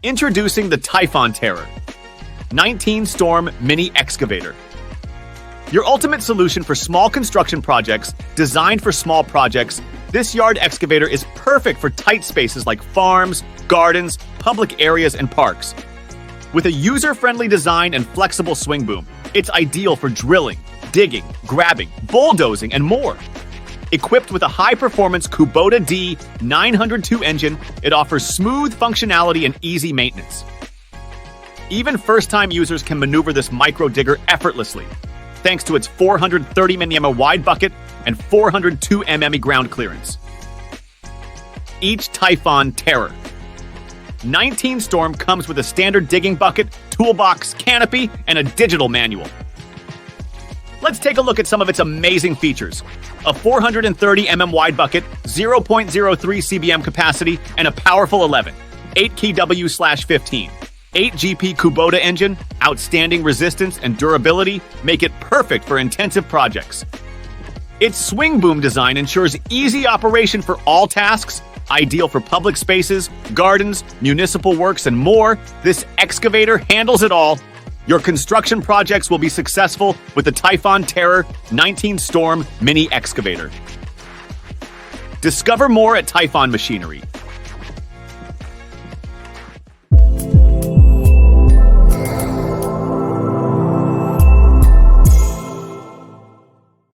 Introducing the TYPHON Terror 19 Storm Mini Excavator. Your ultimate solution for small construction projects designed for small projects, this yard excavator is perfect for tight spaces like farms, gardens, public areas, and parks. With a user-friendly design and flexible swing boom, it's ideal for drilling, digging, grabbing, bulldozing, and more. Equipped with a high-performance Kubota D902 engine, it offers smooth functionality and easy maintenance. Even first-time users can maneuver this micro-digger effortlessly, thanks to its 430 mm wide bucket and 402 mm ground clearance. Each TYPHON Terror 19 Storm comes with a standard digging bucket, toolbox, canopy, and a digital manual. Let's take a look at some of its amazing features. A 430 mm wide bucket, 0.03 cbm capacity, and a powerful 11, 8-key W/15. 8GP Kubota engine, outstanding resistance and durability make it perfect for intensive projects. Its swing boom design ensures easy operation for all tasks, ideal for public spaces, gardens, municipal works, and more. This excavator handles it all. Your construction projects will be successful with the TYPHON Terror 19 Storm Mini Excavator. Discover more at TYPHON Machinery.